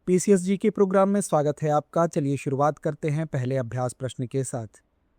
पीसीएसजी के प्रोग्राम में स्वागत है आपका। चलिए शुरुआत करते हैं पहले अभ्यास प्रश्न के साथ।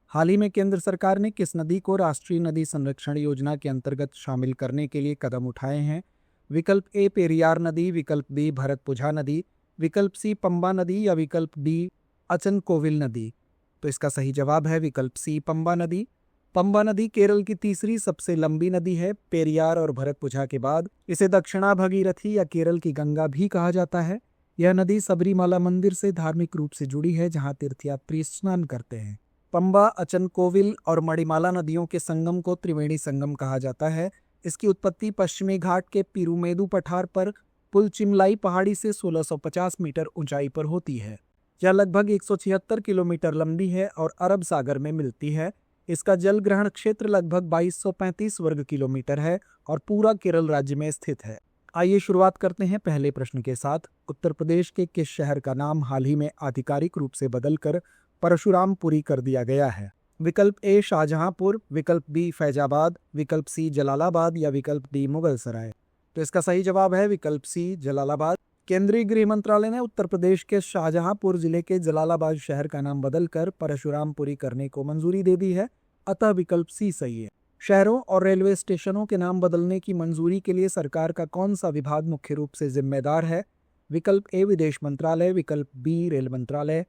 हाल ही में केंद्र सरकार ने किस नदी को राष्ट्रीय नदी संरक्षण योजना के अंतर्गत शामिल करने के लिए कदम उठाए हैं? विकल्प ए पेरियार नदी, विकल्प बी भरतपुझा नदी, विकल्प सी पंबा नदी या विकल्प डी अचनकोविल नदी। तो इसका सही जवाब है विकल्प सी पंबा नदी। पंबा नदी केरल की तीसरी सबसे लंबी नदी है। पेरियार और भरतपुझा के बाद इसे दक्षिणा भगीरथी या केरल की गंगा भी कहा जाता है। यह नदी सबरीमाला मंदिर से धार्मिक रूप से जुड़ी है, जहां तीर्थयात्री स्नान करते हैं। पंबा, अचनकोविल और मणिमाला नदियों के संगम को त्रिवेणी संगम कहा जाता है। इसकी उत्पत्ति पश्चिमी घाट के पिरुमेदु पठार पर पुलचिमलाई पहाड़ी से 1650 मीटर ऊंचाई पर होती है। यह लगभग 176 किलोमीटर लंबी है और अरब सागर में मिलती है। इसका जल ग्रहण क्षेत्र लगभग 2235 वर्ग किलोमीटर है और पूरा केरल राज्य में स्थित है। आइए शुरुआत करते हैं पहले प्रश्न के साथ। उत्तर प्रदेश के किस शहर का नाम हाल ही में आधिकारिक रूप से बदलकर परशुरामपुरी कर दिया गया है? विकल्प ए शाहजहांपुर, विकल्प बी फैजाबाद, विकल्प सी जलालाबाद या विकल्प डी मुगलसराय। तो इसका सही जवाब है विकल्प सी जलालाबाद। केंद्रीय गृह मंत्रालय ने उत्तर प्रदेश के शाहजहांपुर जिले के जलालाबाद शहर का नाम बदलकर परशुरामपुरी करने को मंजूरी दे दी है, अतः विकल्प सी सही है। शहरों और रेलवे स्टेशनों के नाम बदलने की मंजूरी के लिए सरकार का कौन सा विभाग मुख्य रूप से जिम्मेदार है? विकल्प ए विदेश मंत्रालय, विकल्प बी रेल मंत्रालय,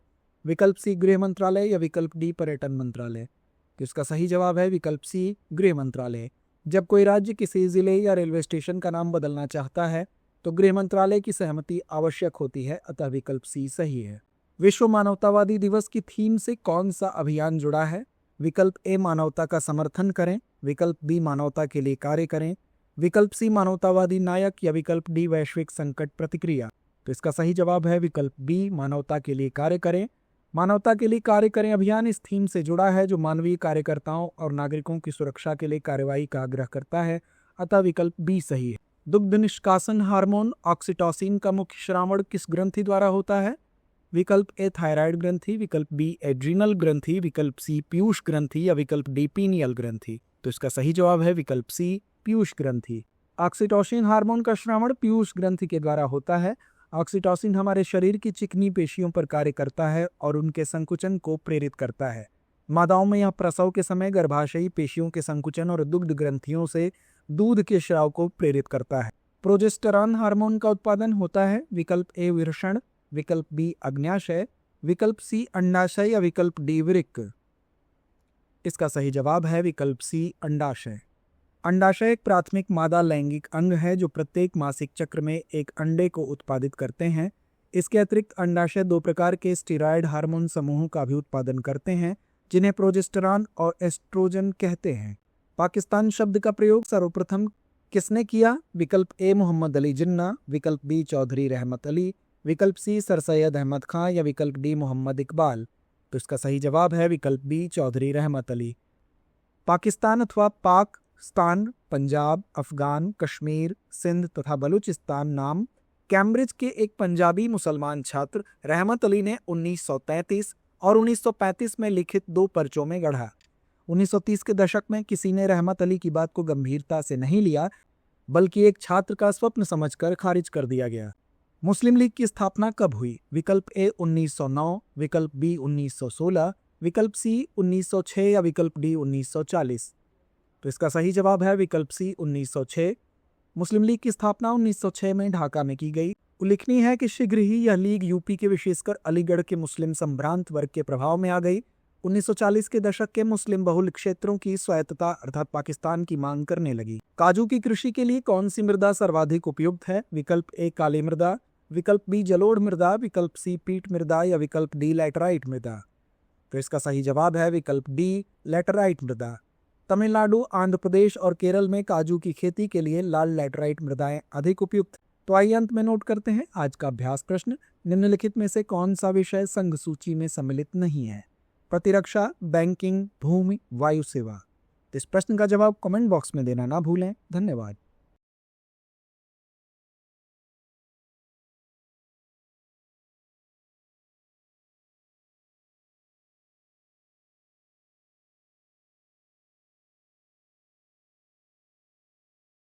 विकल्प सी गृह मंत्रालय या विकल्प डी पर्यटन मंत्रालय। तो इसका सही जवाब है विकल्प सी गृह मंत्रालय। जब कोई राज्य किसी जिले या रेलवे स्टेशन का नाम बदलना चाहता है तो गृह मंत्रालय की सहमति आवश्यक होती है, अतः विकल्प सी सही है। विश्व मानवतावादी दिवस की थीम से कौन सा अभियान जुड़ा है? विकल्प ए मानवता का समर्थन करें, विकल्प बी मानवता के लिए कार्य करें, विकल्प सी मानवतावादी नायक या विकल्प डी वैश्विक संकट प्रतिक्रिया। तो इसका सही जवाब है विकल्प बी मानवता के लिए कार्य करें। मानवता के लिए कार्य करें अभियान इस थीम से जुड़ा है, जो मानवीय कार्यकर्ताओं और नागरिकों की सुरक्षा के लिए कार्रवाई का आग्रह करता है, अतः विकल्प बी सही है। दुग्ध निष्कासन हार्मोन ऑक्सीटोसिन का मुख्य श्रावण किस ग्रंथि द्वारा होता है? विकल्प ए थायराइड ग्रंथि, विकल्प बी एड्रिनल ग्रंथि, विकल्प सी पीयूष ग्रंथि या विकल्प डी पीनियल ग्रंथि। तो इसका सही जवाब है विकल्प सी पीयूष ग्रंथि। ऑक्सीटोसिन हार्मोन का श्रावण पीयूष ग्रंथि के द्वारा होता है। ऑक्सीटोसिन हमारे शरीर की चिकनी पेशियों पर कार्य करता है और उनके संकुचन को प्रेरित करता है। मादाओं में यह प्रसव के समय गर्भाशयी पेशियों के संकुचन और दुग्ध ग्रंथियों से दूध के स्राव को प्रेरित करता है। प्रोजेस्टेरॉन हार्मोन का उत्पादन होता है। विकल्प ए वृषण, विकल्प बी अग्न्याशय, विकल्प सी अंडाशय या विकल्प डी वृक्क। इसका सही जवाब है विकल्प सी अंडाशय। अंडाशय एक प्राथमिक मादा लैंगिक अंग है जो प्रत्येक मासिक चक्र में एक अंडे को उत्पादित करते हैं। इसके अतिरिक्त अंडाशय 2 प्रकार के स्टेरॉयड हार्मोन समूहों का भी उत्पादन करते हैं, जिन्हें प्रोजेस्टेरॉन और एस्ट्रोजन कहते हैं। पाकिस्तान शब्द का प्रयोग सर्वप्रथम किसने किया? विकल्प ए मोहम्मद अली जिन्ना, विकल्प बी चौधरी रहमत अली, विकल्प सी सर सैयद अहमद खां या विकल्प डी मोहम्मद इकबाल। तो इसका सही जवाब है विकल्प बी चौधरी रहमत अली। पाकिस्तान अथवा पाक-स्तान, पंजाब, अफगान, कश्मीर, सिंध तथा बलूचिस्तान नाम कैम्ब्रिज के एक पंजाबी मुसलमान छात्र रहमत अली ने 1933 और 1935 में लिखित 2 पर्चों में गढ़ा। 1930 के दशक में किसी ने रहमत अली की बात को गंभीरता से नहीं लिया, बल्कि एक छात्र का स्वप्न समझकर खारिज कर दिया गया। मुस्लिम लीग की स्थापना कब हुई? विकल्प ए 1909, विकल्प बी 1916, विकल्प सी 1906 या विकल्प डी 1940। तो इसका सही जवाब है विकल्प सी 1906। मुस्लिम लीग की स्थापना 1906 में ढाका में की गई। उल्लेखनीय है कि शीघ्र ही यह लीग यूपी के विशेषकर अलीगढ़ के मुस्लिम संभ्रांत वर्ग के प्रभाव में आ गई। 1940 के दशक के मुस्लिम बहुल क्षेत्रों की स्वायत्तता अर्थात पाकिस्तान की मांग करने लगी। काजू की कृषि के लिए कौन सी मृदा सर्वाधिक उपयुक्त है? विकल्प ए काली मृदा, विकल्प बी जलोढ़ मृदा, विकल्प सी पीट मृदा या विकल्प डी लैटराइट मृदा। तो इसका सही जवाब है विकल्प डी लैटराइट मृदा। तमिलनाडु, आंध्र प्रदेश और केरल में काजू की खेती के लिए लाल लैटराइट मृदाएं अधिक उपयुक्त। तो आइए अंत में नोट करते हैं आज का अभ्यास प्रश्न। निम्नलिखित में से कौन सा विषय संघ सूची में सम्मिलित नहीं है? प्रतिरक्षा, बैंकिंग, भूमि, वायु सेवा। इस प्रश्न का जवाब कमेंट बॉक्स में देना ना भूलें। धन्यवाद।